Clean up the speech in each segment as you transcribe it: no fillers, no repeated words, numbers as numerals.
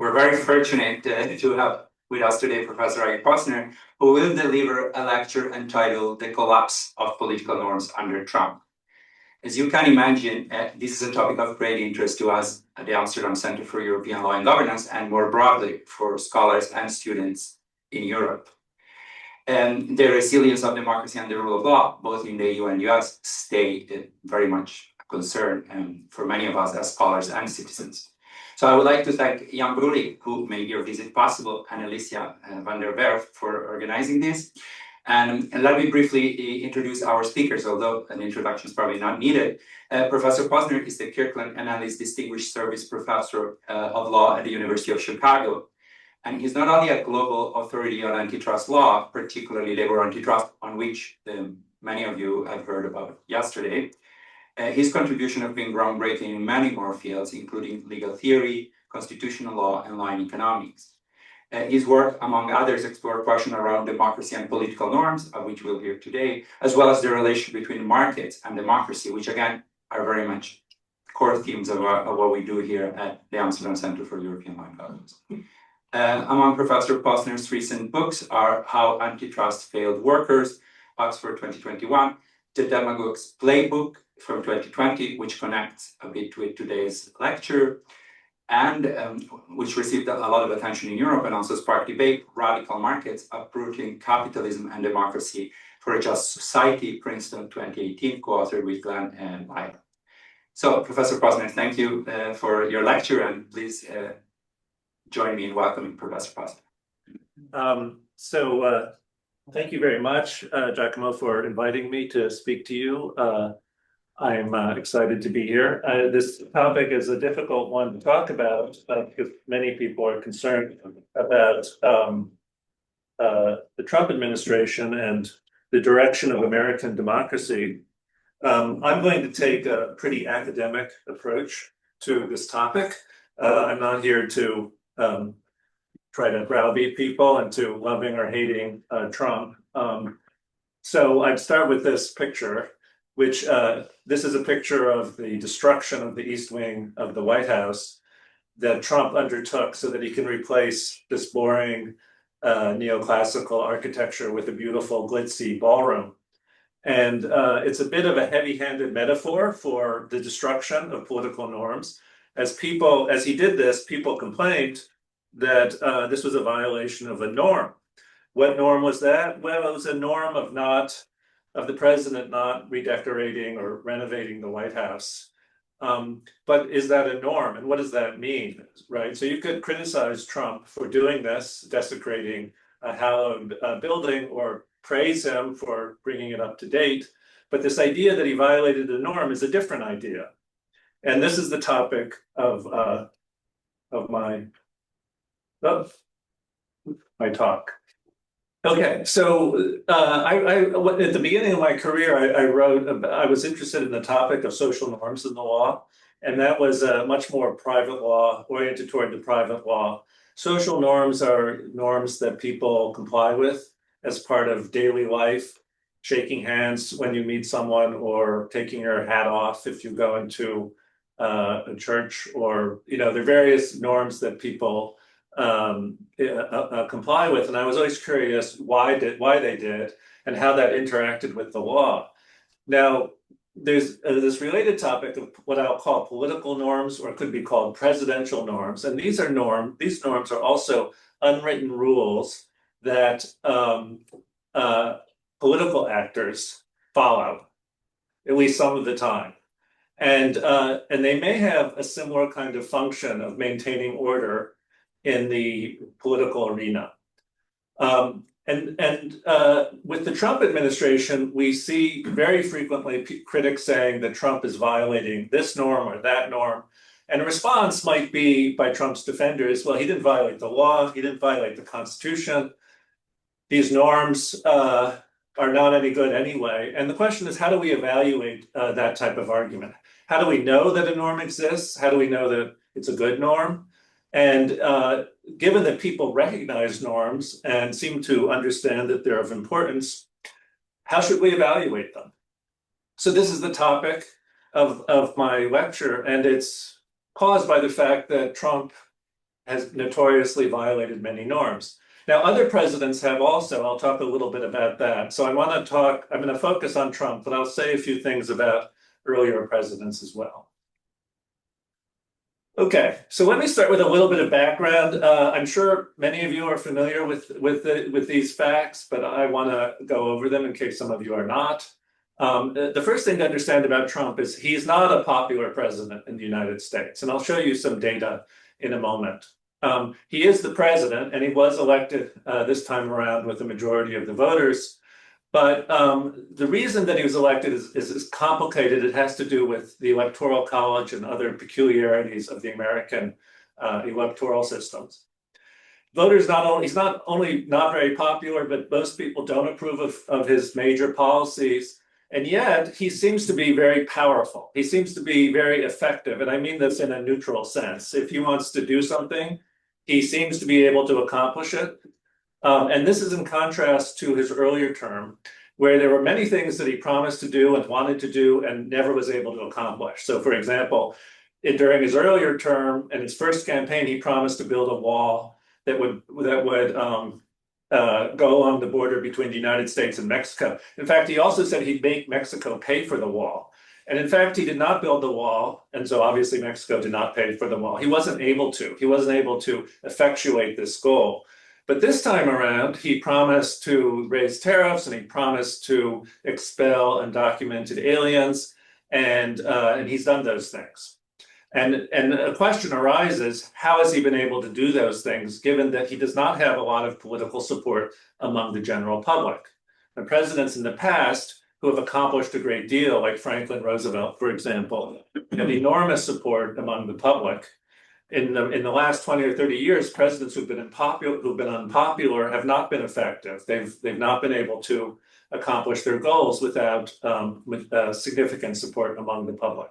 We're very fortunate to have with us today Professor Posner, who will deliver a lecture entitled The Collapse of Political Norms Under Trump. As you can imagine, this is a topic of great interest to us at the Amsterdam Center for European Law and Governance, and more broadly for scholars and students in Europe. The resilience of democracy and the rule of law, both in the EU and US, stay very much a concern for many of us as scholars and citizens. So I would like to thank Jan Bruli, who made your visit possible, and Alicia van der Werf for organizing this. And let me briefly introduce our speakers, although an introduction is probably not needed. Professor Posner is the Kirkland and Ellis Distinguished Service Professor of Law at the University of Chicago. And he's not only a global authority on antitrust law, particularly labor antitrust, on which many of you have heard about yesterday. His contribution has been groundbreaking in many more fields, including legal theory, constitutional law, and law and economics. His work, among others, explored questions around democracy and political norms, of which we'll hear today, as well as the relation between markets and democracy, which again are very much core themes of what we do here at the Amsterdam Center for European Law and Governance. Among Professor Posner's recent books are How Antitrust Failed Workers, Oxford 2021, The Demagogue's Playbook from 2020, which connects a bit with today's lecture, and which received a lot of attention in Europe and also sparked debate, Radical Markets, Uprooting Capitalism and Democracy for a Just Society, Princeton 2018, co-authored with Glenn and Lyra. So, Professor Posner, thank you for your lecture, and please join me in welcoming Professor Posner. Thank you very much, Giacomo, for inviting me to speak to you. I'm excited to be here. This topic is a difficult one to talk about because many people are concerned about the Trump administration and the direction of American democracy. I'm going to take a pretty academic approach to this topic. I'm not here to try to browbeat people into loving or hating Trump. So I'd start with this picture, which this is a picture of the destruction of the East Wing of the White House that Trump undertook so that he can replace this boring neoclassical architecture with a beautiful glitzy ballroom. And it's a bit of a heavy-handed metaphor for the destruction of political norms. As he did this, people complained that this was a violation of a norm. What norm was that? Well, it was a norm of the president not redecorating or renovating the White House. But is that a norm? And what does that mean, right? So you could criticize Trump for doing this, desecrating a hallowed building, or praise him for bringing it up to date. But this idea that he violated the norm is a different idea. And this is the topic of my talk. Okay, so at the beginning of my career, I was interested in the topic of social norms in the law, and that was much more private law, oriented toward the private law. Social norms are norms that people comply with as part of daily life, shaking hands when you meet someone, or taking your hat off if you go into a church, or, there are various norms that people comply with. And I was always curious why they did and how that interacted with the law. Now, there's this related topic of what I'll call political norms, or it could be called presidential norms. And these norms are also unwritten rules that political actors follow, at least some of the time. And they may have a similar kind of function of maintaining order in the political arena. With the Trump administration, we see very frequently critics saying that Trump is violating this norm or that norm. And a response might be by Trump's defenders, well, he didn't violate the law, he didn't violate the Constitution. These norms are not any good anyway. And the question is, how do we evaluate that type of argument? How do we know that a norm exists? How do we know that it's a good norm? And given that people recognize norms and seem to understand that they're of importance, how should we evaluate them? So this is the topic of my lecture, and it's caused by the fact that Trump has notoriously violated many norms. Now, other presidents have also. I'll talk a little bit about that. So I'm going to focus on Trump, but I'll say a few things about earlier presidents as well. Okay, so let me start with a little bit of background. I'm sure many of you are familiar with these facts, but I want to go over them in case some of you are not. The first thing to understand about Trump is he's not a popular president in the United States, and I'll show you some data in a moment. He is the president, and he was elected this time around with the majority of the voters. But the reason that he was elected is complicated. It has to do with the Electoral College and other peculiarities of the American electoral systems. Voters he's not only not very popular, but most people don't approve of his major policies. And yet he seems to be very powerful. He seems to be very effective. And I mean this in a neutral sense. If he wants to do something, he seems to be able to accomplish it. And this is in contrast to his earlier term, where there were many things that he promised to do and wanted to do and never was able to accomplish. So, for example, during his earlier term and his first campaign, he promised to build a wall that would go along the border between the United States and Mexico. In fact, he also said he'd make Mexico pay for the wall. And in fact, he did not build the wall. And so obviously Mexico did not pay for the wall. He wasn't able to. He wasn't able to effectuate this goal. But this time around, he promised to raise tariffs and he promised to expel undocumented aliens. And he's done those things. And a question arises, how has he been able to do those things, given that he does not have a lot of political support among the general public? The presidents in the past who have accomplished a great deal, like Franklin Roosevelt, for example, have enormous support among the public. In the last 20 or 30 years, presidents who've been unpopular have not been effective. They've not been able to accomplish their goals without significant support among the public.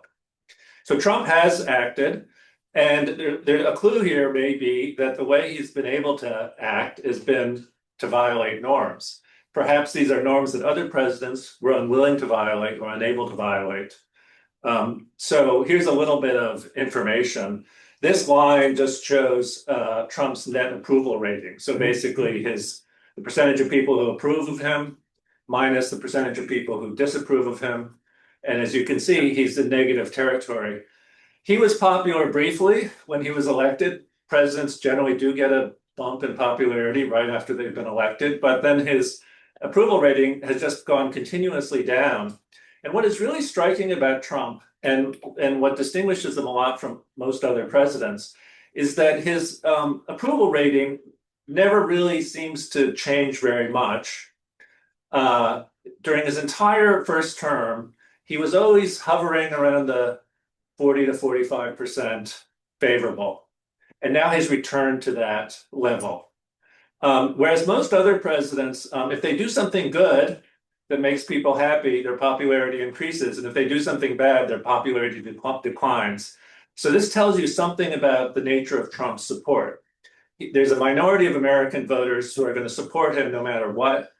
So Trump has acted, and a clue here may be that the way he's been able to act has been to violate norms. Perhaps these are norms that other presidents were unwilling to violate or unable to violate. So here's a little bit of information. This line just shows Trump's net approval rating. So basically the percentage of people who approve of him minus the percentage of people who disapprove of him. And as you can see, he's in negative territory. He was popular briefly when he was elected. Presidents generally do get a bump in popularity right after they've been elected, but then his approval rating has just gone continuously down. And what is really striking about Trump and what distinguishes him a lot from most other presidents is that his approval rating never really seems to change very much. During his entire first term, he was always hovering around the 40 to 45% favorable. And now he's returned to that level. Whereas most other presidents, if they do something good that makes people happy, their popularity increases. And if they do something bad, their popularity declines. So this tells you something about the nature of Trump's support. There's a minority of American voters who are going to support him no matter what.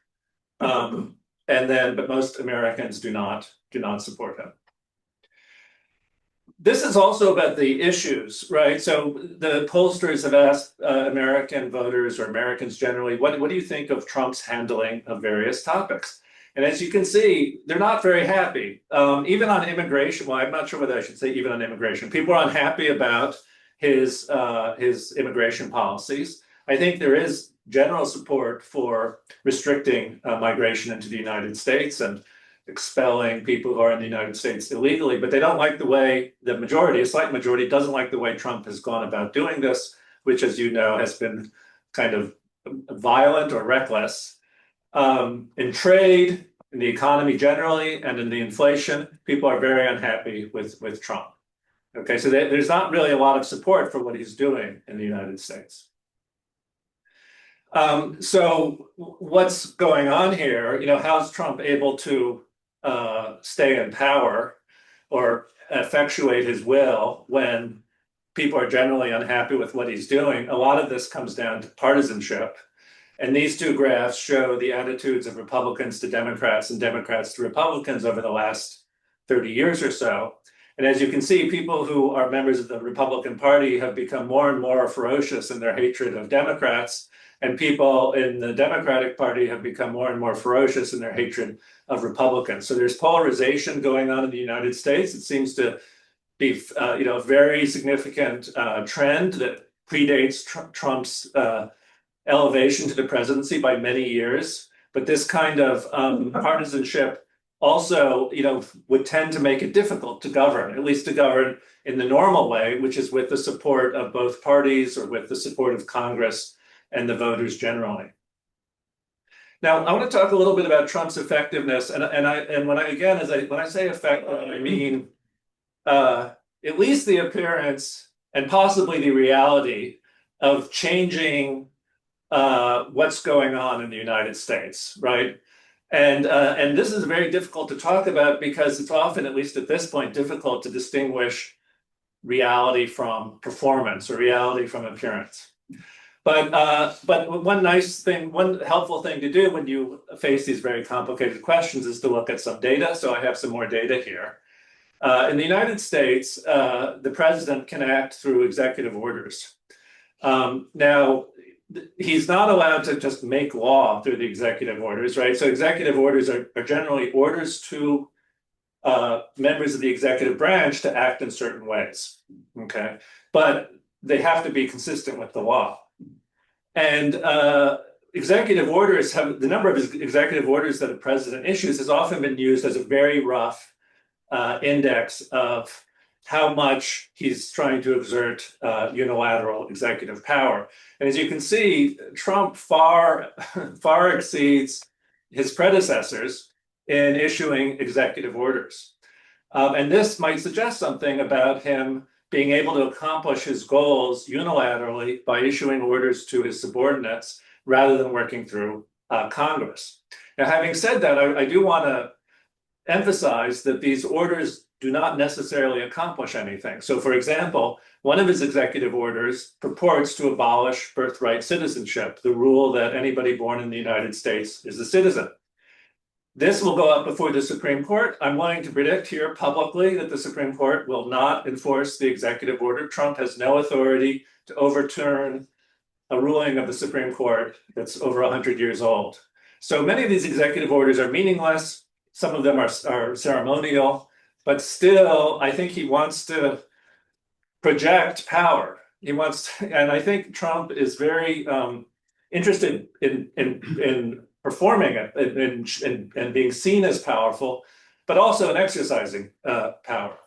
But most Americans do not support him. This is also about the issues, right? So the pollsters have asked American voters or Americans generally, what do you think of Trump's handling of various topics? And as you can see, they're not very happy. Even on immigration, well, I'm not sure whether I should say even on immigration. People are unhappy about his immigration policies. I think there is general support for restricting migration into the United States and expelling people who are in the United States illegally, but they don't like the way a slight majority doesn't like the way Trump has gone about doing this, which, as you know, has been kind of violent or reckless. In trade, in the economy generally, and in the inflation, people are very unhappy with Trump. Okay, so there's not really a lot of support for what he's doing in the United States. So what's going on here? How's Trump able to stay in power or effectuate his will when people are generally unhappy with what he's doing? A lot of this comes down to partisanship. And these two graphs show the attitudes of Republicans to Democrats and Democrats to Republicans over the last 30 years or so. And as you can see, people who are members of the Republican Party have become more and more ferocious in their hatred of Democrats, and people in the Democratic Party have become more and more ferocious in their hatred of Republicans. So there's polarization going on in the United States. It seems to be, a very significant trend that predates Trump's elevation to the presidency by many years. But this kind of partisanship also, would tend to make it difficult to govern, at least to govern in the normal way, which is with the support of both parties or with the support of Congress and the voters generally. Now, I want to talk a little bit about Trump's effectiveness, and when I say effective, I mean at least the appearance and possibly the reality of changing what's going on in the United States, right? And this is very difficult to talk about because it's often, at least at this point, difficult to distinguish reality from performance or reality from appearance. But one helpful thing to do when you face these very complicated questions is to look at some data. So I have some more data here. In the United States, the president can act through executive orders. Now, he's not allowed to just make law through the executive orders, right? So executive orders are generally orders to members of the executive branch to act in certain ways, okay? But they have to be consistent with the law. And executive orders the number of executive orders that a president issues has often been used as a very rough index of how much he's trying to exert unilateral executive power. And as you can see, Trump far exceeds his predecessors in issuing executive orders. And this might suggest something about him being able to accomplish his goals unilaterally by issuing orders to his subordinates rather than working through Congress. Now, having said that, I do want to emphasize that these orders do not necessarily accomplish anything. So, for example, one of his executive orders purports to abolish birthright citizenship, the rule that anybody born in the United States is a citizen. This will go up before the Supreme Court. I'm willing to predict here publicly that the Supreme Court will not enforce the executive order. Trump has no authority to overturn a ruling of the Supreme Court that's over 100 years old. So many of these executive orders are meaningless. Some of them are ceremonial. But still, I think he wants to project power. And I think Trump is very interested in performing it and being seen as powerful, but also in exercising power.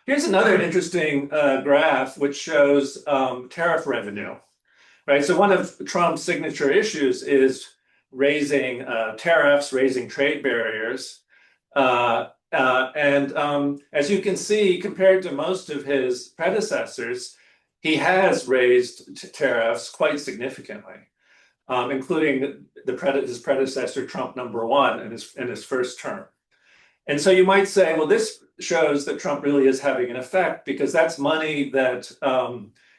Here's another interesting graph which shows tariff revenue, right? So one of Trump's signature issues is raising tariffs, raising trade barriers. As you can see, compared to most of his predecessors, he has raised tariffs quite significantly, including his predecessor, Trump #1, in his first term. And so you might say, well, this shows that Trump really is having an effect because that's money that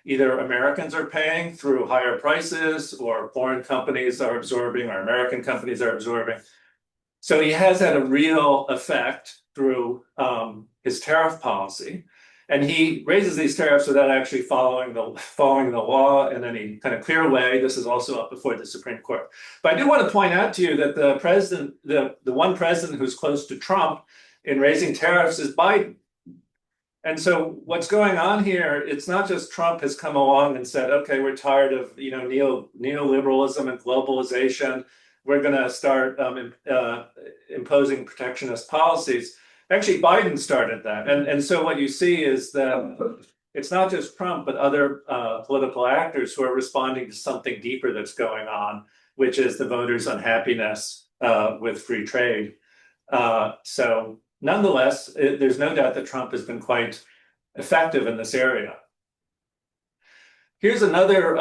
either Americans are paying through higher prices or foreign companies are absorbing or American companies are absorbing. So he has had a real effect through his tariff policy, and he raises these tariffs without actually following the law in any kind of clear way. This is also up before the Supreme Court. But I do want to point out to you that the one president who's close to Trump in raising tariffs is Biden. And so what's going on here, it's not just Trump has come along and said, okay, we're tired of neoliberalism and globalization. We're going to start imposing protectionist policies. Actually, Biden started that. And so what you see is that it's not just Trump, but other political actors who are responding to something deeper that's going on, which is the voters' unhappiness with free trade. So nonetheless, there's no doubt that Trump has been quite effective in this area. Here's another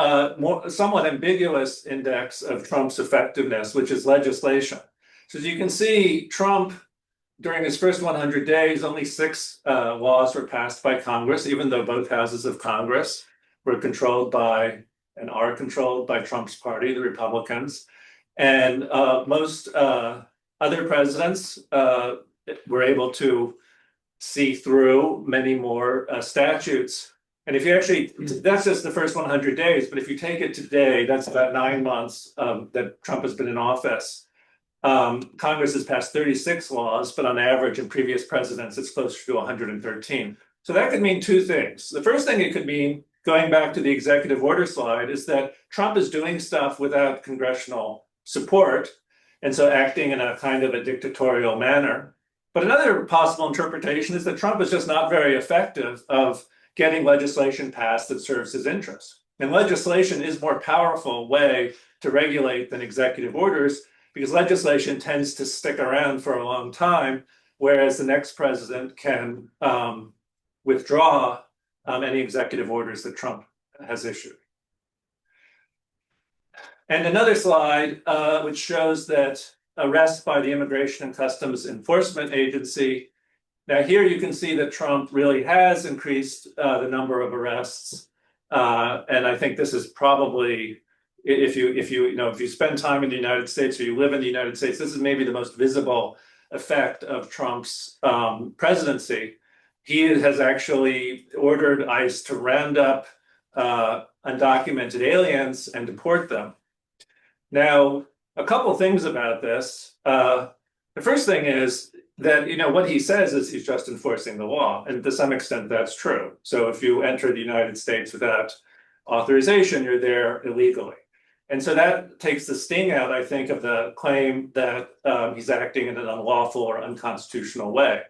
somewhat ambiguous index of Trump's effectiveness, which is legislation. So as you can see, Trump, during his first 100 days, only 6 laws were passed by Congress, even though both houses of Congress were controlled by and are controlled by Trump's party, the Republicans. And most other presidents were able to see through many more statutes. And if you actually, that's just the first 100 days, but if you take it today, that's about 9 months that Trump has been in office. Congress has passed 36 laws, but on average in previous presidents, it's closer to 113. So that could mean two things. The first thing it could mean, going back to the executive order slide, is that Trump is doing stuff without congressional support, and so acting in a kind of a dictatorial manner. But another possible interpretation is that Trump is just not very effective of getting legislation passed that serves his interests. And legislation is a more powerful way to regulate than executive orders, because legislation tends to stick around for a long time, whereas the next president can withdraw any executive orders that Trump has issued. And another slide which shows that arrest by the Immigration and Customs Enforcement Agency. Now here you can see that Trump really has increased the number of arrests, and I think this is probably, if you spend time in the United States or you live in the United States, this is maybe the most visible effect of Trump's presidency. He has actually ordered ICE to round up undocumented aliens and deport them. Now, a couple things about this. The first thing is that what he says is he's just enforcing the law, and to some extent that's true. So if you enter the United States without authorization, you're there illegally. And so that takes the sting out, I think, of the claim that he's acting in an unlawful or unconstitutional way.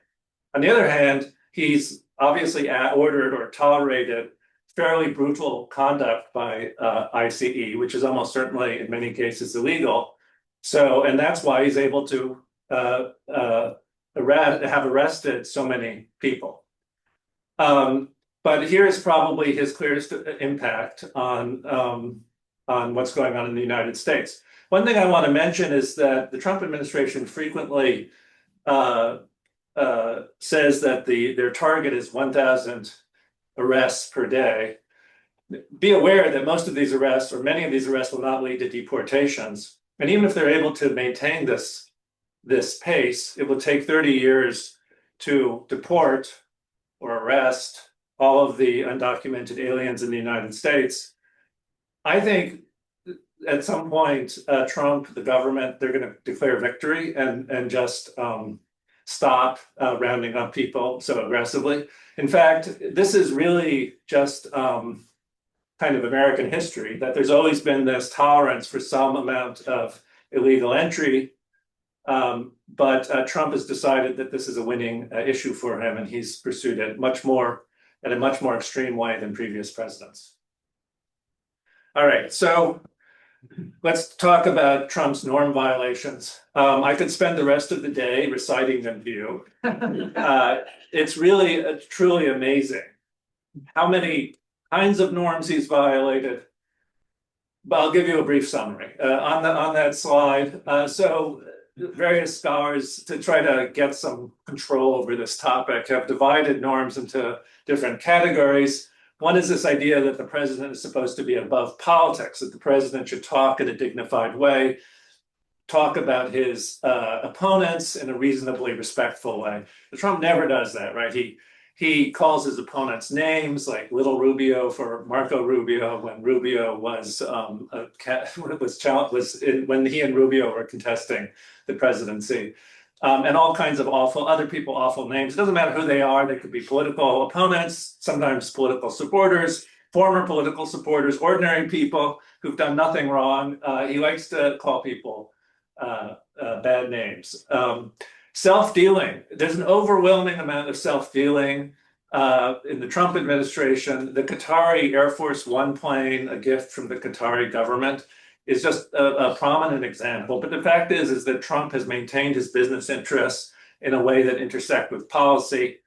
On the other hand, he's obviously ordered or tolerated fairly brutal conduct by ICE, which is almost certainly in many cases illegal. So, and that's why he's able to have arrested so many people. But here's probably his clearest impact on what's going on in the United States. One thing I want to mention is that the Trump administration frequently says that their target is 1,000 arrests per day. Be aware that most of these arrests, or many of these arrests, will not lead to deportations. And even if they're able to maintain this pace, it will take 30 years to deport or arrest all of the undocumented aliens in the United States. I think at some point, Trump, the government, they're going to declare victory and just stop rounding up people so aggressively. In fact, this is really just kind of American history, that there's always been this tolerance for some amount of illegal entry. But Trump has decided that this is a winning issue for him, and he's pursued it in a much more extreme way than previous presidents. All right, so let's talk about Trump's norm violations. I could spend the rest of the day reciting them to you. It's really truly amazing how many kinds of norms he's violated. But I'll give you a brief summary on that slide. So various scholars, to try to get some control over this topic, have divided norms into different categories. One is this idea that the president is supposed to be above politics, that the president should talk in a dignified way, talk about his opponents in a reasonably respectful way. But Trump never does that, right? He calls his opponents names, like Little Rubio for Marco Rubio, when Rubio was when he and Rubio were contesting the presidency, and all kinds of awful names. It doesn't matter who they are. They could be political opponents, sometimes political supporters, former political supporters, ordinary people who've done nothing wrong. He likes to call people bad names. Self-dealing. There's an overwhelming amount of self-dealing in the Trump administration. The Qatari Air Force One plane, a gift from the Qatari government, is just a prominent example. But the fact is that Trump has maintained his business interests in a way that intersect with policy.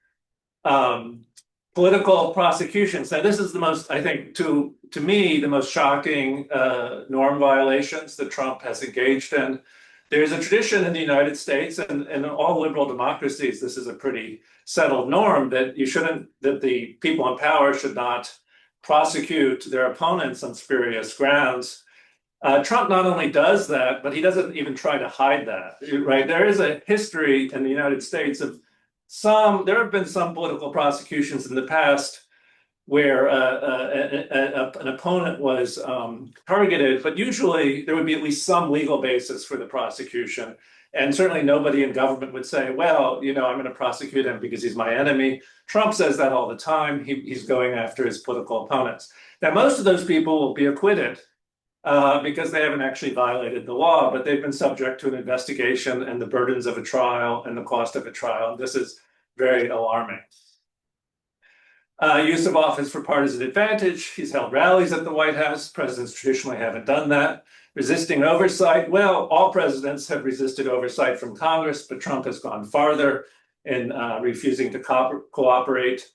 Political prosecutions. Now, this is the most, I think, to me, the most shocking norm violations that Trump has engaged in. There's a tradition in the United States, and in all liberal democracies, this is a pretty settled norm, that the people in power should not prosecute their opponents on spurious grounds. Trump not only does that, but he doesn't even try to hide that, right? There is a history in the United States of there have been some political prosecutions in the past where an opponent was targeted, but usually there would be at least some legal basis for the prosecution. And certainly nobody in government would say, well, I'm going to prosecute him because he's my enemy. Trump says that all the time. He's going after his political opponents. Now, most of those people will be acquitted because they haven't actually violated the law, but they've been subject to an investigation and the burdens of a trial and the cost of a trial. This is very alarming. Use of office for partisan advantage. He's held rallies at the White House. Presidents traditionally haven't done that. Resisting oversight. Well, all presidents have resisted oversight from Congress, but Trump has gone farther in refusing to cooperate.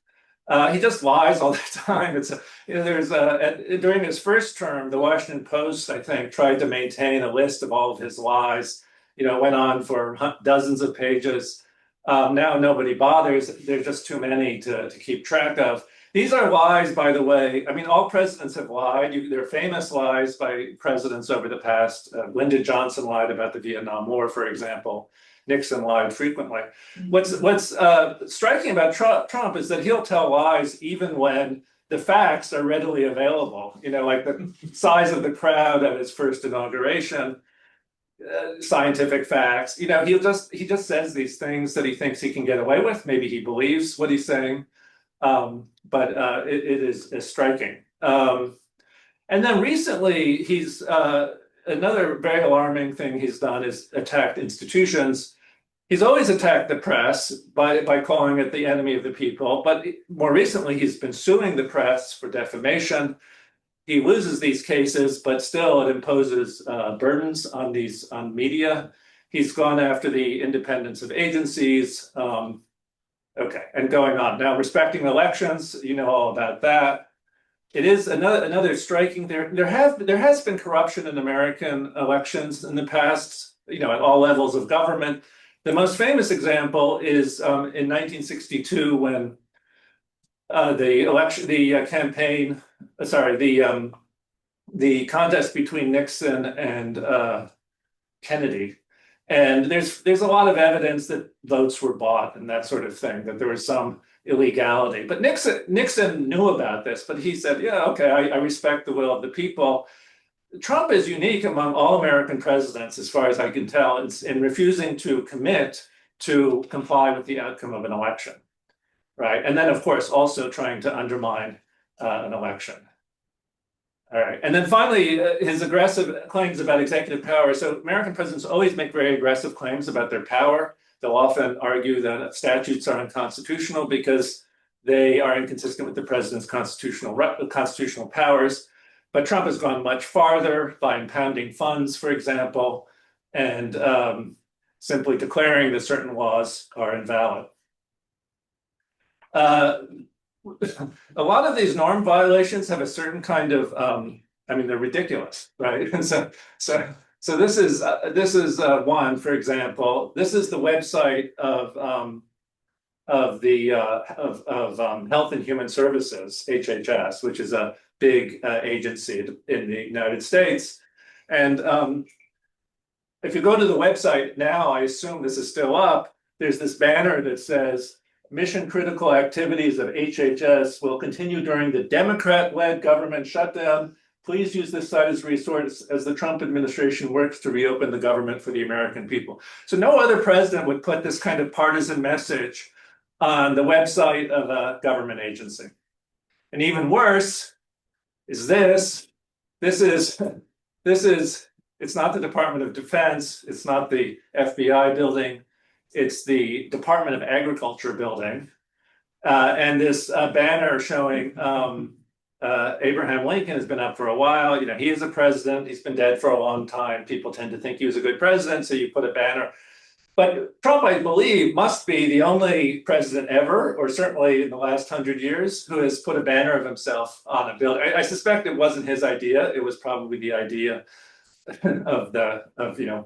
He just lies all the time. During his first term, the Washington Post, I think, tried to maintain a list of all of his lies. Went on for dozens of pages. Now nobody bothers. There's just too many to keep track of. These are lies, by the way. I mean, all presidents have lied. They're famous lies by presidents over the past. Lyndon Johnson lied about the Vietnam War, for example. Nixon lied frequently. What's striking about Trump is that he'll tell lies even when the facts are readily available. Like the size of the crowd at his first inauguration. Scientific facts. He just says these things that he thinks he can get away with. Maybe he believes what he's saying, but it is striking. And then recently, he's another very alarming thing he's done is attacked institutions. He's always attacked the press by calling it the enemy of the people, but more recently, he's been suing the press for defamation. He loses these cases, but still it imposes burdens on media. He's gone after the independence of agencies. Okay, and going on. Now, respecting elections, you know all about that. It is another striking. There has been corruption in American elections in the past, at all levels of government. The most famous example is in 1962 when the contest between Nixon and Kennedy, and there's a lot of evidence that votes were bought and that sort of thing, that there was some illegality. But Nixon knew about this, but he said, "Yeah, okay, I respect the will of the people." Trump is unique among all American presidents, as far as I can tell, in refusing to commit to comply with the outcome of an election. Right. And then, of course, also trying to undermine an election. All right. And then finally, his aggressive claims about executive power. So American presidents always make very aggressive claims about their power. They'll often argue that statutes are unconstitutional because they are inconsistent with the president's constitutional powers. But Trump has gone much farther by impounding funds, for example, and simply declaring that certain laws are invalid. A lot of these norm violations have a certain kind of, they're ridiculous, right? And so this is one, for example. This is the website of Health and Human Services, HHS, which is a big agency in the United States. And if you go to the website now, I assume this is still up. There's this banner that says, "Mission critical activities of HHS will continue during the Democrat-led government shutdown. Please use this site as a resource as the Trump administration works to reopen the government for the American people." So no other president would put this kind of partisan message on the website of a government agency. And even worse is this. It's not the Department of Defense. It's not the FBI building. It's the Department of Agriculture building. And this banner showing Abraham Lincoln has been up for a while. He is a president. He's been dead for a long time. People tend to think he was a good president, so you put a banner. But Trump, I believe, must be the only president ever, or certainly in the last 100 years, who has put a banner of himself on a building. I suspect it wasn't his idea. It was probably the idea of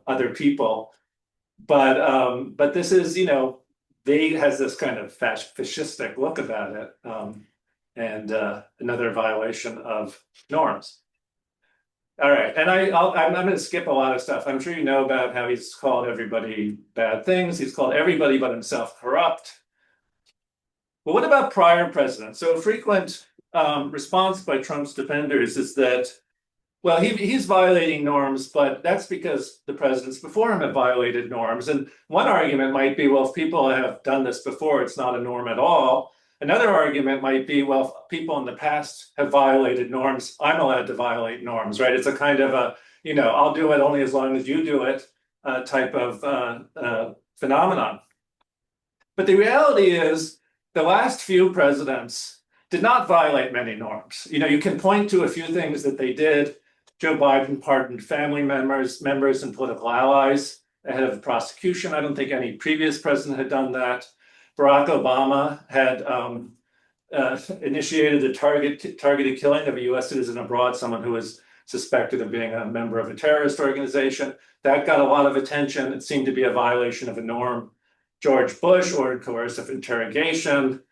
other people. But this is, has this kind of fascistic look about it, and another violation of norms. All right, and I'm going to skip a lot of stuff. I'm sure you know about how he's called everybody bad things. He's called everybody but himself corrupt. But what about prior presidents? So a frequent response by Trump's defenders is that, well, he's violating norms, but that's because the presidents before him have violated norms. And one argument might be, well, if people have done this before, it's not a norm at all. Another argument might be, well, if people in the past have violated norms, I'm allowed to violate norms, right? It's a kind of a, I'll do it only as long as you do it type of phenomenon. But the reality is the last few presidents did not violate many norms. You can point to a few things that they did. Joe Biden pardoned family members, and political allies ahead of the prosecution. I don't think any previous president had done that. Barack Obama had initiated the targeted killing of a U.S. citizen abroad, someone who was suspected of being a member of a terrorist organization. That got a lot of attention. It seemed to be a violation of a norm. George Bush ordered coercive interrogation.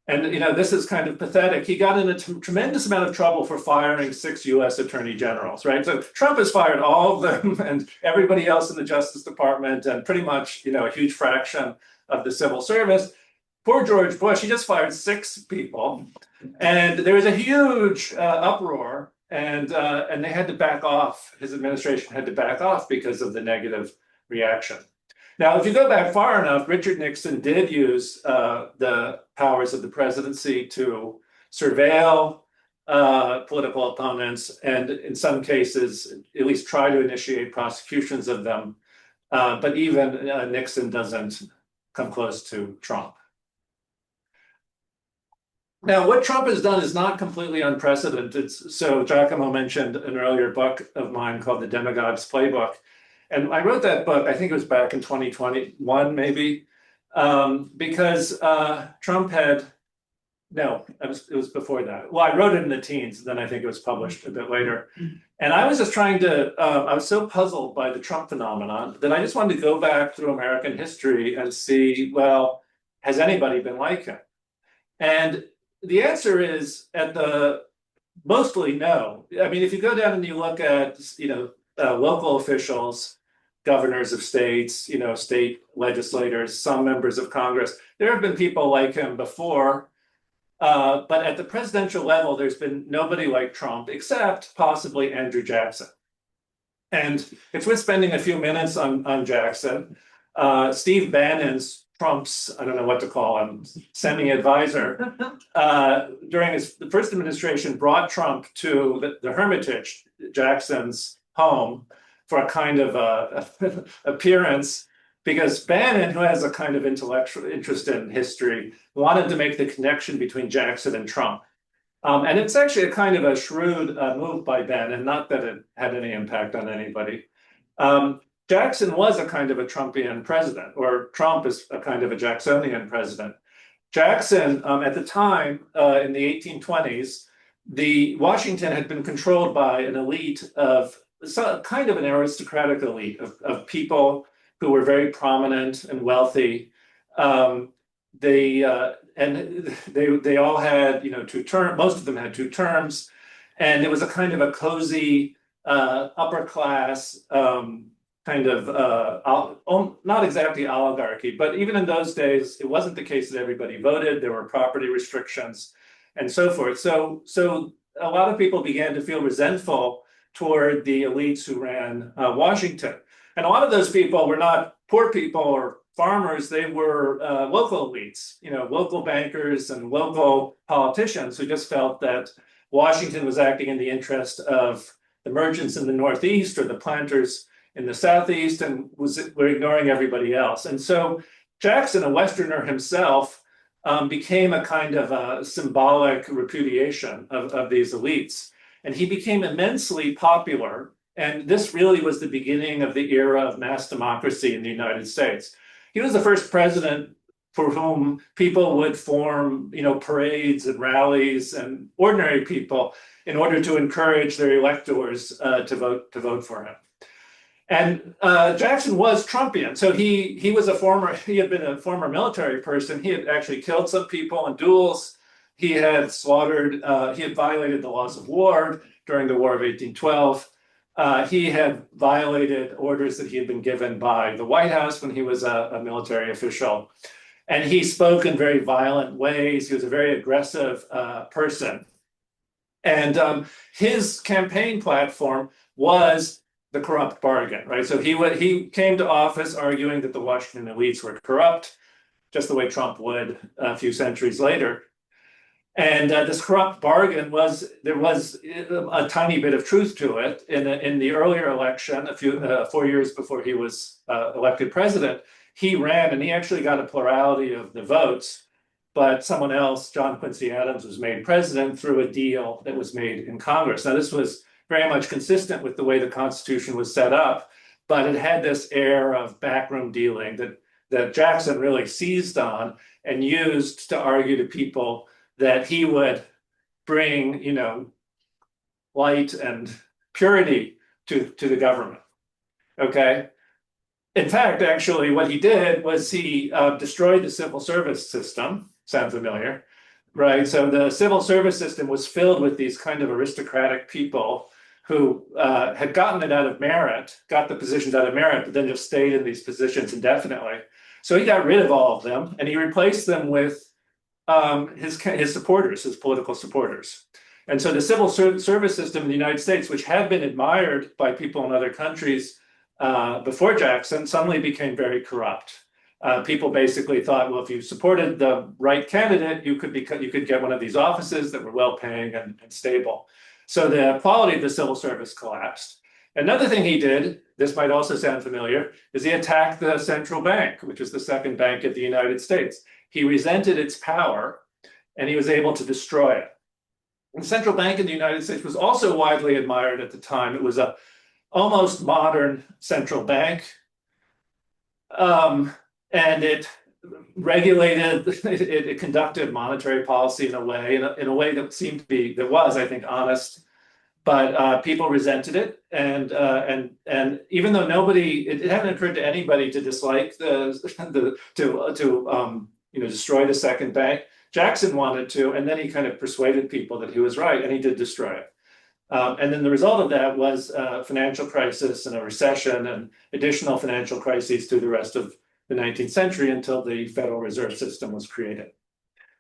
And, this is kind of pathetic. He got in a tremendous amount of trouble for firing 6 U.S. attorney generals, right? So Trump has fired all of them and everybody else in the Justice Department and pretty much, a huge fraction of the civil service. Poor George Bush, he just fired 6 people. And there was a huge uproar and they had to back off. His administration had to back off because of the negative reaction. Now, if you go back far enough, Richard Nixon did use the powers of the presidency to surveil political opponents and in some cases, at least try to initiate prosecutions of them. But even Nixon doesn't come close to Trump. Now, what Trump has done is not completely unprecedented. So Giacomo mentioned an earlier book of mine called The Demagogue's Playbook. And I wrote that book, I think it was back in 2021, maybe, because Trump had, it was before that. Well, I wrote it in the teens, then I think it was published a bit later. And I was just trying to, I was so puzzled by the Trump phenomenon that I just wanted to go back through American history and see, well, has anybody been like him? And the answer is mostly no. I mean, if you go down and you look at, local officials, governors of states, state legislators, some members of Congress. There have been people like him before, but at the presidential level, there's been nobody like Trump, except possibly Andrew Jackson. And it's worth spending a few minutes on Jackson. Steve Bannon's Trump's, I don't know what to call him, semi-advisor, during the first administration brought Trump to the Hermitage, Jackson's home, for a kind of appearance, because Bannon, who has a kind of intellectual interest in history, wanted to make the connection between Jackson and Trump. And it's actually a kind of a shrewd move by Bannon, not that it had any impact on anybody. Jackson was a kind of a Trumpian president, or Trump is a kind of a Jacksonian president. Jackson, at the time, in the 1820s, Washington had been controlled by an elite of kind of an aristocratic elite of people who were very prominent and wealthy. They all had 2 terms. Most of them had 2 terms, and it was a kind of a cozy upper class kind of not exactly oligarchy, but even in those days, it wasn't the case that everybody voted. There were property restrictions and so forth. So a lot of people began to feel resentful toward the elites who ran Washington. And a lot of those people were not poor people or farmers. They were local elites, local bankers and local politicians who just felt that Washington was acting in the interest of the merchants in the Northeast or the planters in the Southeast and were ignoring everybody else. And so Jackson, a Westerner himself, became a kind of a symbolic repudiation of these elites. And he became immensely popular. And this really was the beginning of the era of mass democracy in the United States. He was the first president for whom people would form, parades and rallies and ordinary people in order to encourage their electors to vote for him. And Jackson was Trumpian. So he had been a former military person. He had actually killed some people in duels. He had violated the laws of war during the War of 1812. He had violated orders that he had been given by the White House when he was a military official. And he spoke in very violent ways. He was a very aggressive person. And his campaign platform was the corrupt bargain, right? So he came to office arguing that the Washington elites were corrupt, just the way Trump would a few centuries later. And this corrupt bargain there was a tiny bit of truth to it. In the earlier election, 4 years before he was elected president, he ran and he actually got a plurality of the votes, but someone else, John Quincy Adams, was made president through a deal that was made in Congress. Now, this was very much consistent with the way the Constitution was set up, but it had this air of backroom dealing that Jackson really seized on and used to argue to people that he would bring, light and purity to the government. Okay. In fact, actually, what he did was he destroyed the civil service system. Sound familiar? Right. So the civil service system was filled with these kind of aristocratic people who had gotten it out of merit, got the positions out of merit, but then just stayed in these positions indefinitely. So he got rid of all of them and he replaced them with his supporters, his political supporters. And so the civil service system in the United States, which had been admired by people in other countries before Jackson, suddenly became very corrupt. People basically thought, well, if you supported the right candidate, you could get one of these offices that were well-paying and stable. So the quality of the civil service collapsed. Another thing he did, this might also sound familiar, is he attacked the central bank, which is the second bank of the United States. He resented its power, and he was able to destroy it. And the central bank in the United States was also widely admired at the time. It was a almost modern central bank, and it regulated, it conducted monetary policy in a way that seemed to be, that was, I think, honest. But people resented it, and even though it hadn't occurred to anybody to dislike destroy the second bank, Jackson wanted to, and then he kind of persuaded people that he was right, and he did destroy it. And then the result of that was a financial crisis and a recession and additional financial crises through the rest of the 19th century until the Federal Reserve System was created.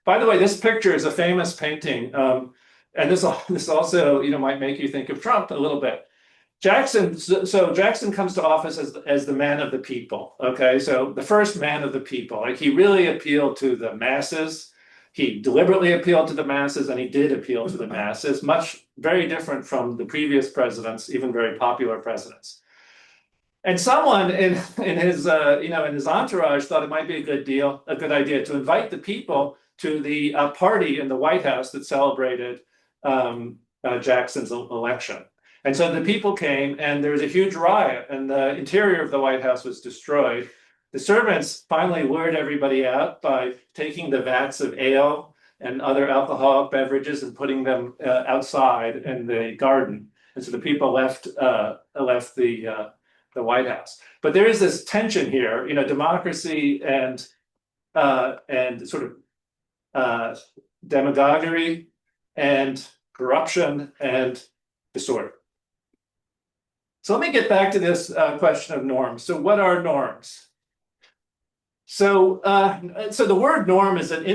By the way, this picture is a famous painting. And this also, might make you think of Trump a little bit. Jackson comes to office as the man of the people. Okay, so the first man of the people. Like, he really appealed to the masses. He deliberately appealed to the masses, and he did appeal to the masses. Very different from the previous presidents, even very popular presidents. And someone in his entourage thought it might be a good idea to invite the people to the party in the White House that celebrated Jackson's election. And so the people came, and there was a huge riot, and the interior of the White House was destroyed. The servants finally lured everybody out by taking the vats of ale and other alcoholic beverages and putting them outside in the garden. And so the people left the White House. But there is this tension here, democracy and sort of demagoguery and corruption and disorder. So let me get back to this question of norms. So what are norms? So the word norm has an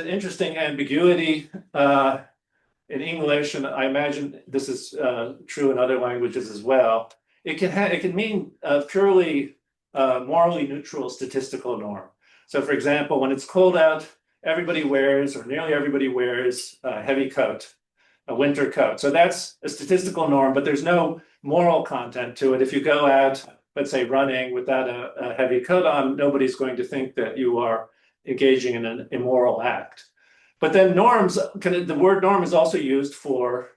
interesting ambiguity in English, and I imagine this is true in other languages as well. It can mean a purely morally neutral statistical norm. So, for example, when it's cold out, everybody wears, or nearly everybody wears, a heavy coat, a winter coat. So that's a statistical norm, but there's no moral content to it. If you go out, let's say, running without a heavy coat on, nobody's going to think that you are engaging in an immoral act. But then the word norm is also used for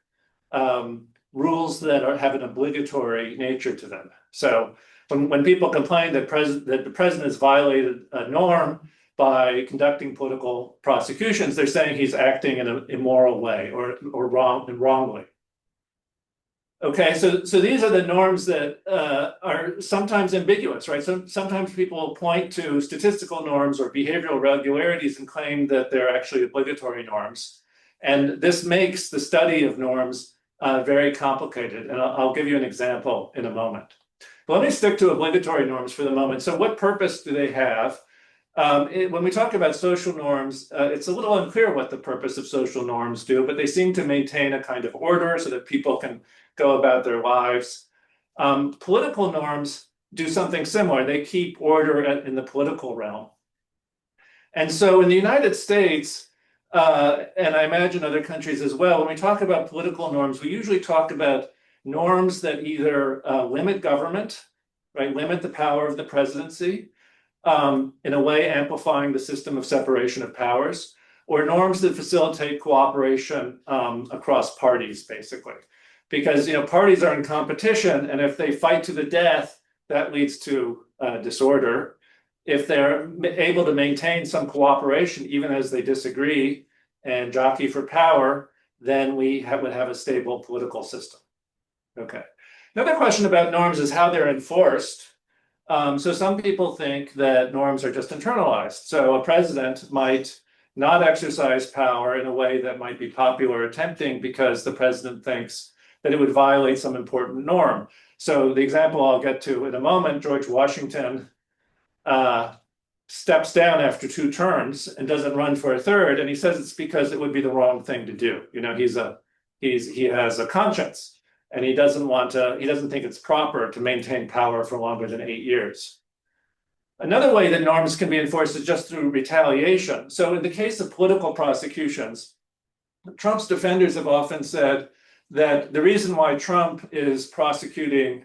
rules that have an obligatory nature to them. So when people complain that the president has violated a norm by conducting political prosecutions, they're saying he's acting in an immoral way or wrongly. Okay, so these are the norms that are sometimes ambiguous, right? So sometimes people point to statistical norms or behavioral regularities and claim that they're actually obligatory norms. And this makes the study of norms very complicated. And I'll give you an example in a moment. But let me stick to obligatory norms for the moment. So what purpose do they have? When we talk about social norms, it's a little unclear what the purpose of social norms do, but they seem to maintain a kind of order so that people can go about their lives. Political norms do something similar. They keep order in the political realm. And so in the United States, and I imagine other countries as well, when we talk about political norms, we usually talk about norms that either limit government, right, limit the power of the presidency, in a way amplifying the system of separation of powers, or norms that facilitate cooperation across parties, basically. Because parties are in competition, and if they fight to the death, that leads to disorder. If they're able to maintain some cooperation, even as they disagree and jockey for power, then we would have a stable political system. Okay. Another question about norms is how they're enforced. So some people think that norms are just internalized. So a president might not exercise power in a way that might be popular or tempting because the president thinks that it would violate some important norm. So the example I'll get to in a moment, George Washington steps down after 2 terms and doesn't run for a third, and he says it's because it would be the wrong thing to do. He has a conscience. And he doesn't think it's proper to maintain power for longer than 8 years. Another way that norms can be enforced is just through retaliation. So in the case of political prosecutions, Trump's defenders have often said that the reason why Trump is prosecuting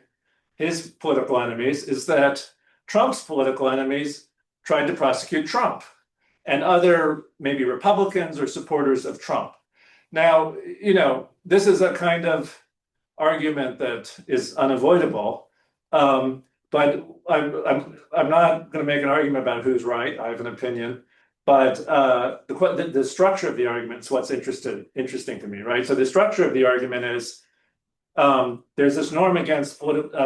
his political enemies is that Trump's political enemies tried to prosecute Trump and other maybe Republicans or supporters of Trump. Now, this is a kind of argument that is unavoidable, but I'm not going to make an argument about who's right. I have an opinion, but the structure of the argument is what's interesting to me, right? So the structure of the argument is there's this norm against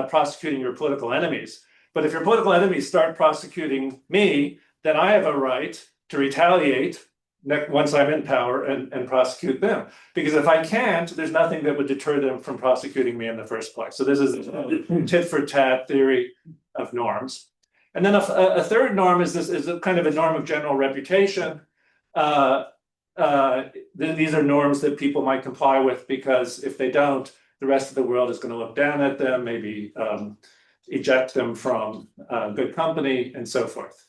prosecuting your political enemies, but if your political enemies start prosecuting me, then I have a right to retaliate once I'm in power and prosecute them. Because if I can't, there's nothing that would deter them from prosecuting me in the first place. So this is a tit for tat theory of norms. And then a third norm is a kind of a norm of general reputation. These are norms that people might comply with because if they don't, the rest of the world is going to look down at them, maybe eject them from good company and so forth.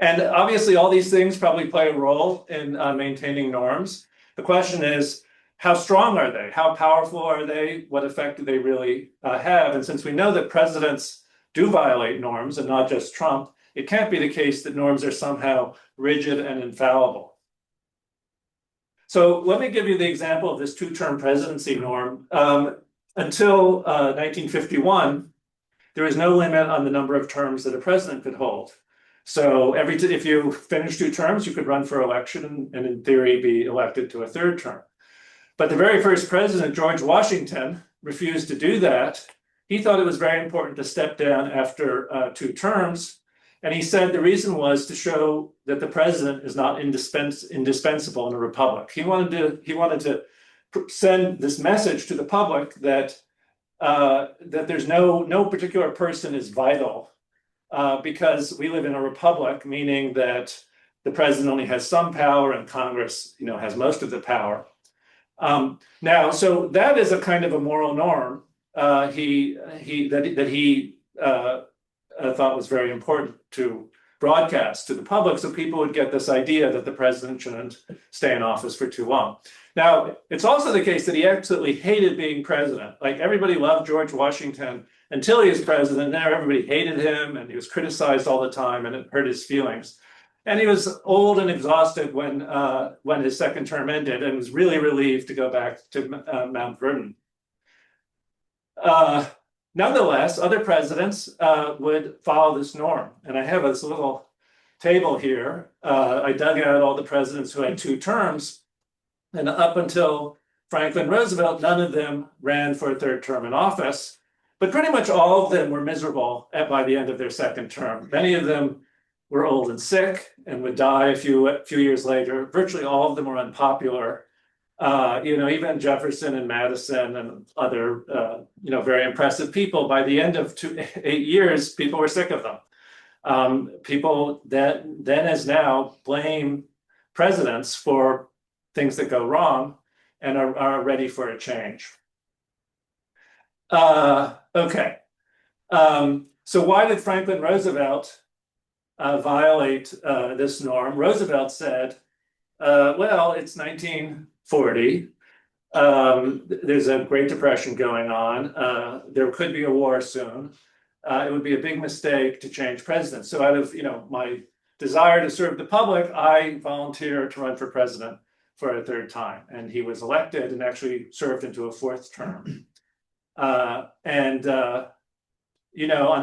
And obviously, all these things probably play a role in maintaining norms. The question is, how strong are they? How powerful are they? What effect do they really have? And since we know that presidents do violate norms and not just Trump, it can't be the case that norms are somehow rigid and infallible. So let me give you the example of this 2-term presidency norm. Until 1951, there was no limit on the number of terms that a president could hold. So if you finish 2 terms, you could run for election and in theory be elected to a 3rd term. But the very first president, George Washington, refused to do that. He thought it was very important to step down after 2 terms. And he said the reason was to show that the president is not indispensable in a republic. He wanted to send this message to the public that there's no particular person is vital. Because we live in a republic, meaning that the president only has some power and Congress, has most of the power. Now, so that is a kind of a moral norm that he thought was very important to broadcast to the public, so people would get this idea that the president shouldn't stay in office for too long. Now, it's also the case that he absolutely hated being president. Like everybody loved George Washington until he was president. Now everybody hated him and he was criticized all the time and it hurt his feelings. And he was old and exhausted when his 2nd term ended and was really relieved to go back to Mount Vernon. Nonetheless, other presidents would follow this norm. And I have this little table here. I dug out all the presidents who had 2 terms. And up until Franklin Roosevelt, none of them ran for a 3rd term in office. But pretty much all of them were miserable by the end of their 2nd term. Many of them were old and sick and would die a few years later. Virtually all of them were unpopular. Even Jefferson and Madison and other, very impressive people, by the end of 8 years, people were sick of them. People that then as now blame presidents for things that go wrong and are ready for a change. Okay. So why did Franklin Roosevelt violate this norm? Roosevelt said, well, it's 1940. There's a Great Depression going on. There could be a war soon. It would be a big mistake to change presidents. So out of my desire to serve the public, I volunteered to run for president for a third time. And he was elected and actually served into a fourth term. On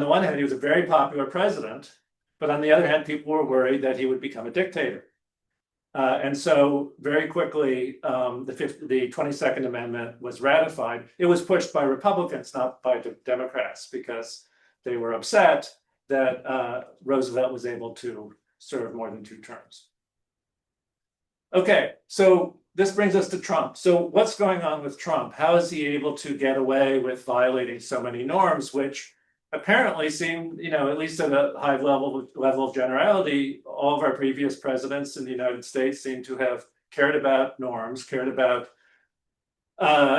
the one hand, he was a very popular president, but on the other hand, people were worried that he would become a dictator. And so very quickly, the 22nd Amendment was ratified. It was pushed by Republicans, not by Democrats, because they were upset that Roosevelt was able to serve more than 2 terms. Okay, so this brings us to Trump. So what's going on with Trump? How is he able to get away with violating so many norms, which apparently seem, at least at a high level of generality, all of our previous presidents in the United States seem to have cared about norms, cared about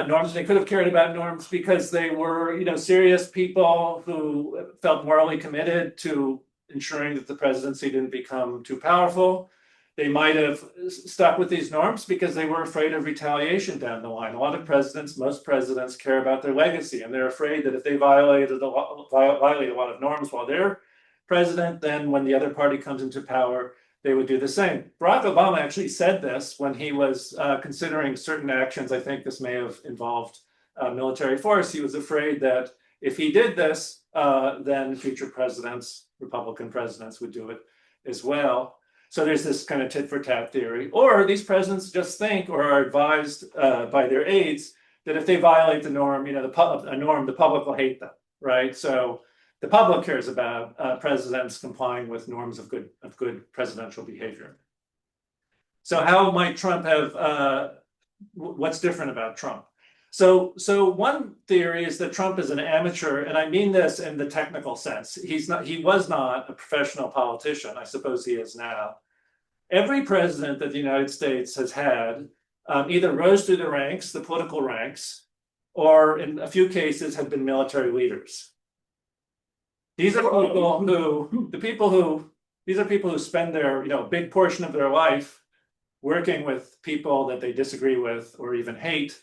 norms. They could have cared about norms because they were, serious people who felt morally committed to ensuring that the presidency didn't become too powerful. They might have stuck with these norms because they were afraid of retaliation down the line. A lot of presidents, most presidents care about their legacy, and they're afraid that if they violate a lot of norms while they're president, then when the other party comes into power, they would do the same. Barack Obama actually said this when he was considering certain actions. I think this may have involved military force. He was afraid that if he did this, then future presidents, Republican presidents, would do it as well. So there's this kind of tit for tat theory. Or these presidents just think or are advised by their aides that if they violate the norm, the public will hate them, right? So the public cares about presidents complying with norms of good presidential behavior. So how might Trump have, what's different about Trump? So one theory is that Trump is an amateur, and I mean this in the technical sense. He was not a professional politician. I suppose he is now. Every president that the United States has had either rose through the ranks, the political ranks, or in a few cases have been military leaders. These are people who spend their, big portion of their life working with people that they disagree with or even hate.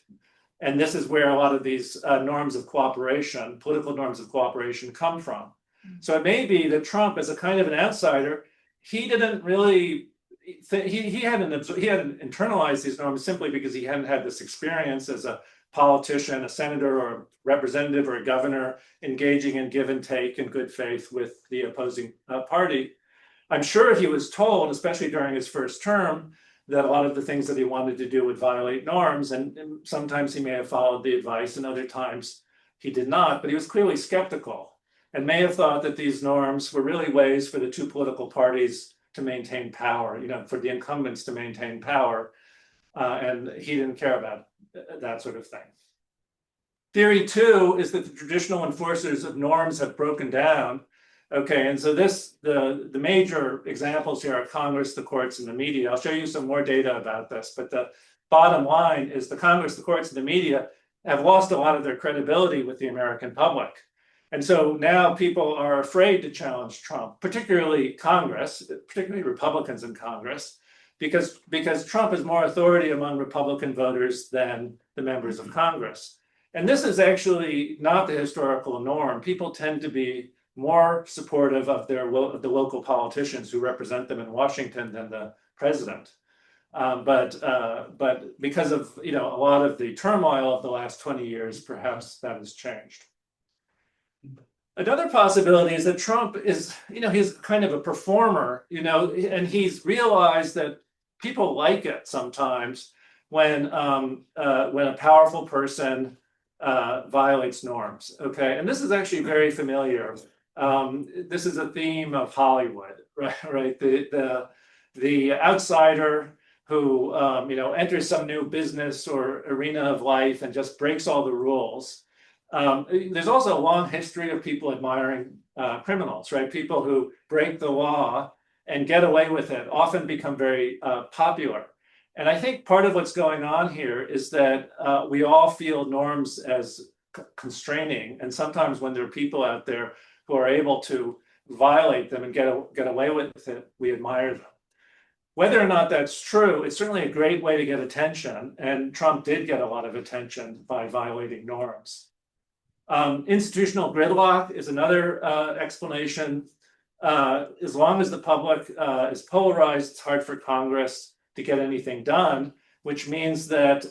And this is where a lot of these norms of cooperation, political norms of cooperation, come from. So it may be that Trump, as a kind of an outsider, he didn't really, he hadn't internalized these norms simply because he hadn't had this experience as a politician, a senator or a representative or a governor engaging in give and take in good faith with the opposing party. I'm sure he was told, especially during his first term, that a lot of the things that he wanted to do would violate norms, and sometimes he may have followed the advice and other times he did not, but he was clearly skeptical and may have thought that these norms were really ways for the two political parties to maintain power, for the incumbents to maintain power, and he didn't care about that sort of thing. Theory 2 is that the traditional enforcers of norms have broken down. Okay, and so the major examples here are Congress, the courts, and the media. I'll show you some more data about this, but the bottom line is the Congress, the courts, and the media have lost a lot of their credibility with the American public. And so now people are afraid to challenge Trump, particularly Congress, particularly Republicans in Congress, because Trump has more authority among Republican voters than the members of Congress. And this is actually not the historical norm. People tend to be more supportive of the local politicians who represent them in Washington than the president. But because of a lot of the turmoil of the last 20 years, perhaps that has changed. Another possibility is that Trump is, he's kind of a performer, and he's realized that people like it sometimes when a powerful person violates norms. Okay, and this is actually very familiar. This is a theme of Hollywood, right? The outsider who enters some new business or arena of life and just breaks all the rules. There's also a long history of people admiring criminals, right? People who break the law and get away with it often become very popular. And I think part of what's going on here is that we all feel norms as constraining. And sometimes when there are people out there who are able to violate them and get away with it, we admire them. Whether or not that's true, it's certainly a great way to get attention. And Trump did get a lot of attention by violating norms. Institutional gridlock is another explanation. As long as the public is polarized, it's hard for Congress to get anything done, which means that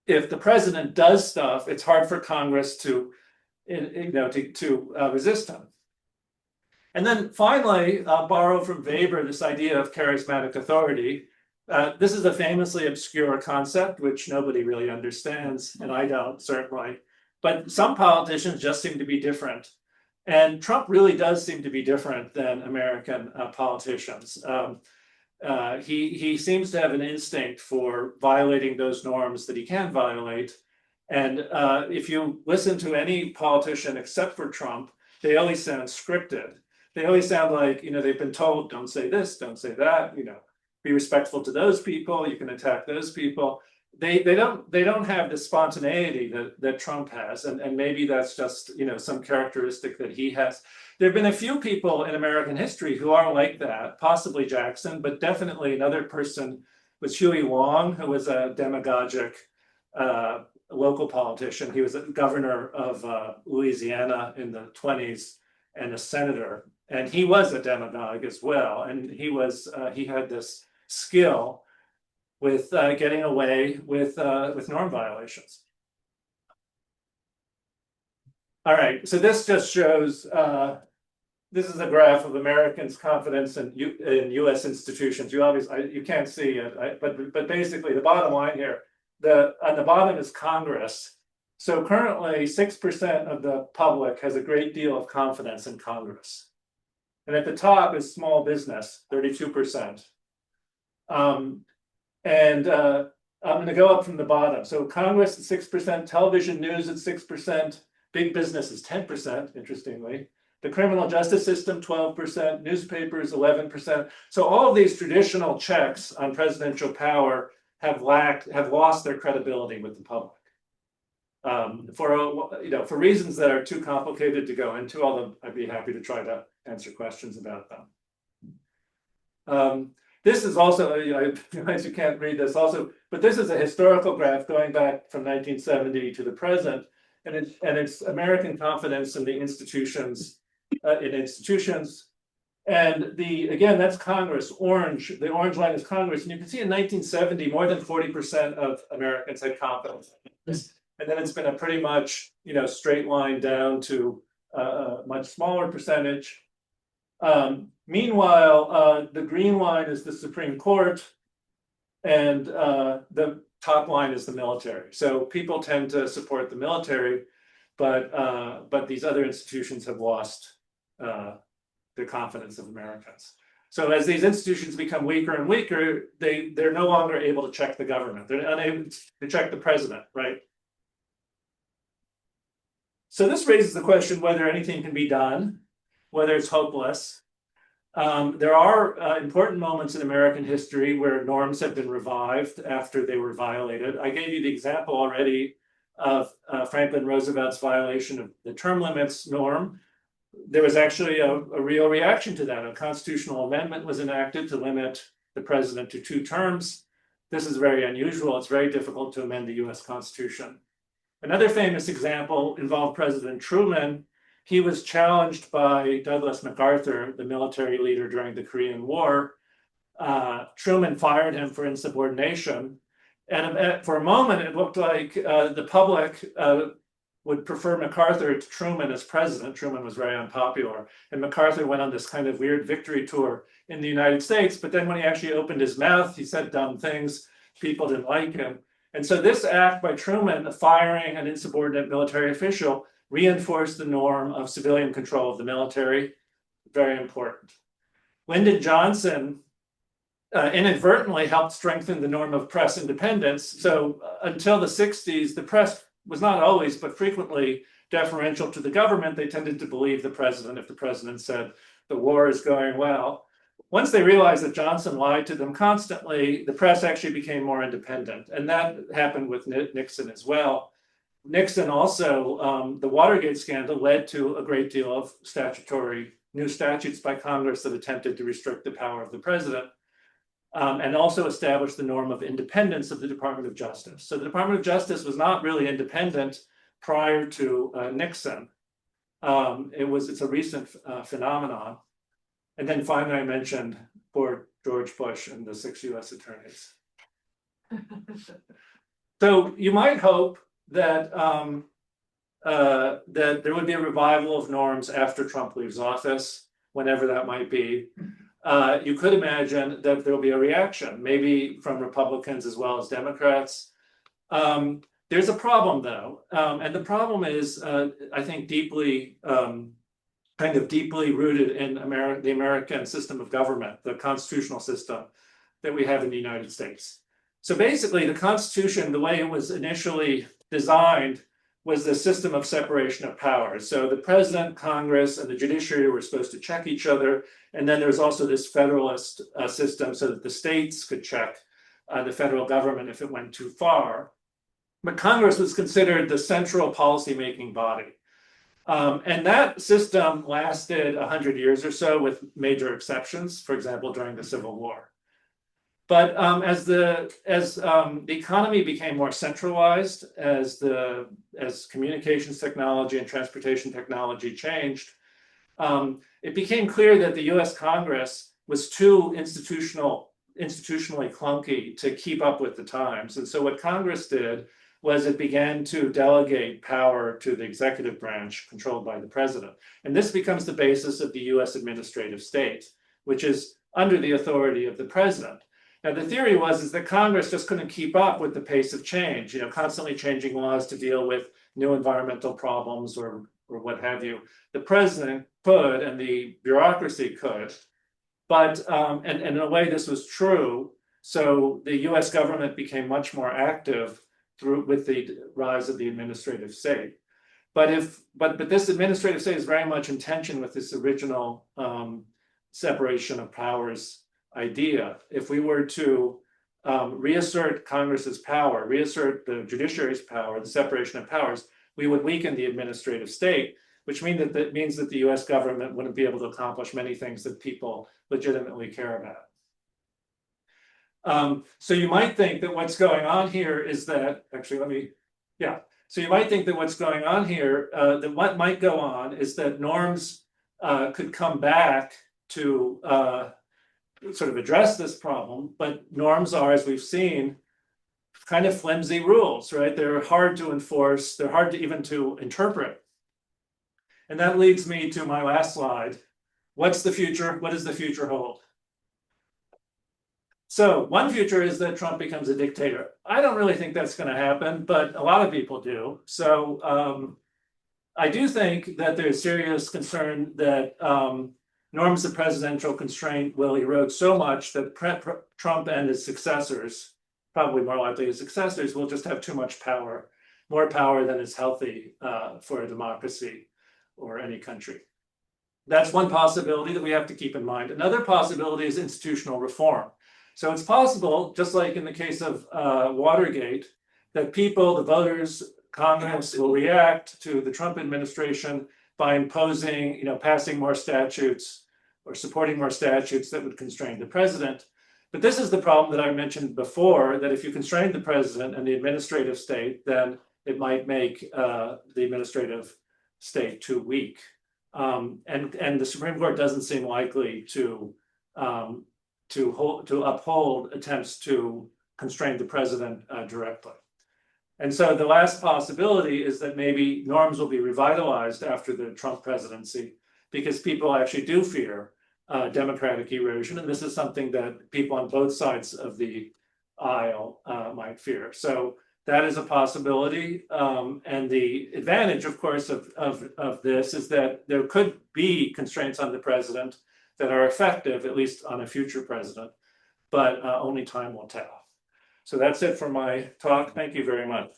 if the president does stuff, it's hard for Congress to resist him. And then finally, borrow from Weber this idea of charismatic authority. This is a famously obscure concept, which nobody really understands, and I don't, certainly. But some politicians just seem to be different. And Trump really does seem to be different than American politicians. He seems to have an instinct for violating those norms that he can violate. And if you listen to any politician except for Trump, they always sound scripted. They always sound like, they've been told, don't say this, don't say that, be respectful to those people, you can attack those people. They don't have the spontaneity that Trump has, and maybe that's just some characteristic that he has. There have been a few people in American history who are like that, possibly Jackson, but definitely another person was Huey Long, who was a demagogic local politician. He was a governor of Louisiana in the 1920s and a senator, and he was a demagogue as well. And he had this skill with getting away with norm violations. All right, so this just shows, this is a graph of Americans' confidence in U.S. institutions. You can't see it, but basically the bottom line here, on the bottom is Congress. So currently 6% of the public has a great deal of confidence in Congress. And at the top is small business, 32%. And I'm going to go up from the bottom. So Congress at 6%, television news at 6%, big business is 10%, interestingly. The criminal justice system, 12%, newspapers, 11%. So all of these traditional checks on presidential power have lost their credibility with the public. For reasons that are too complicated to go into, although I'd be happy to try to answer questions about them. This is also, I realize you can't read this also, but this is a historical graph going back from 1970 to the present, and it's American confidence in the institutions, and again, that's Congress, orange. The orange line is Congress, and you can see in 1970, more than 40% of Americans had confidence in this. And then it's been a pretty much, straight line down to a much smaller percentage. Meanwhile, the green line is the Supreme Court, and the top line is the military. So people tend to support the military, but these other institutions have lost the confidence of Americans. So as these institutions become weaker and weaker, they're no longer able to check the government. They're unable to check the president, right? So this raises the question whether anything can be done, whether it's hopeless. There are important moments in American history where norms have been revived after they were violated. I gave you the example already of Franklin Roosevelt's violation of the term limits norm. There was actually a real reaction to that. A constitutional amendment was enacted to limit the president to 2 terms. This is very unusual. It's very difficult to amend the US Constitution. Another famous example involved President Truman. He was challenged by Douglas MacArthur, the military leader during the Korean War. Truman fired him for insubordination. And for a moment, it looked like the public would prefer MacArthur to Truman as president. Truman was very unpopular. And MacArthur went on this kind of weird victory tour in the United States. But then when he actually opened his mouth, he said dumb things. People didn't like him. And so this act by Truman, firing an insubordinate military official, reinforced the norm of civilian control of the military. Very important. Lyndon Johnson inadvertently helped strengthen the norm of press independence. So until the 60s, the press was not always, but frequently deferential to the government. They tended to believe the president if the president said the war is going well. Once they realized that Johnson lied to them constantly, the press actually became more independent. And that happened with Nixon as well. Nixon also, the Watergate scandal led to a great deal of new statutes by Congress that attempted to restrict the power of the president, and also established the norm of independence of the Department of Justice. So the Department of Justice was not really independent prior to Nixon. It's a recent phenomenon. And then finally, I mentioned poor George Bush and the 6 US attorneys. So you might hope that that there would be a revival of norms after Trump leaves office, whenever that might be. You could imagine that there will be a reaction, maybe from Republicans as well as Democrats. There's a problem, though, and the problem is, I think, deeply rooted in the American system of government, the constitutional system that we have in the United States. So basically, the Constitution, the way it was initially designed, was the system of separation of powers. So the president, Congress, and the judiciary were supposed to check each other. And then there's also this federalist system so that the states could check the federal government if it went too far. But Congress was considered the central policymaking body. And that system lasted 100 years or so, with major exceptions, for example, during the Civil War. But as the economy became more centralized, as communications technology and transportation technology changed, it became clear that the U.S. Congress was too institutionally clunky to keep up with the times. And so what Congress did was it began to delegate power to the executive branch controlled by the president. And this becomes the basis of the U.S. administrative state, which is under the authority of the president. Now, the theory was that Congress just couldn't keep up with the pace of change, constantly changing laws to deal with new environmental problems or what have you. The president could, and the bureaucracy could, but and in a way this was true. So the U.S. government became much more active with the rise of the administrative state. But this administrative state is very much in tension with this original separation of powers idea. If we were to reassert Congress's power, reassert the judiciary's power, the separation of powers, we would weaken the administrative state, which means that the US government wouldn't be able to accomplish many things that people legitimately care about. So you might think that what's going on here is that, so you might think that what's going on here, that what might go on is that norms could come back to sort of address this problem, but norms are, as we've seen, kind of flimsy rules, right? They're hard to enforce, they're hard to even to interpret. And that leads me to my last slide. What's the future? What does the future hold? So one future is that Trump becomes a dictator. I don't really think that's going to happen, but a lot of people do. So I do think that there's serious concern that norms of presidential constraint will erode so much that Trump and his successors, probably more likely his successors, will just have too much power, more power than is healthy for a democracy or any country. That's one possibility that we have to keep in mind. Another possibility is institutional reform. So it's possible, just like in the case of Watergate, that people, the voters, Congress will react to the Trump administration by imposing, passing more statutes or supporting more statutes that would constrain the president. But this is the problem that I mentioned before, that if you constrain the president and the administrative state, then it might make the administrative state too weak. And the Supreme Court doesn't seem likely to uphold attempts to constrain the president directly. And so the last possibility is that maybe norms will be revitalized after the Trump presidency, because people actually do fear democratic erosion. And this is something that people on both sides of the aisle might fear. So that is a possibility. And the advantage, of course, of this is that there could be constraints on the president that are effective, at least on a future president, but only time will tell. So that's it for my talk. Thank you very much.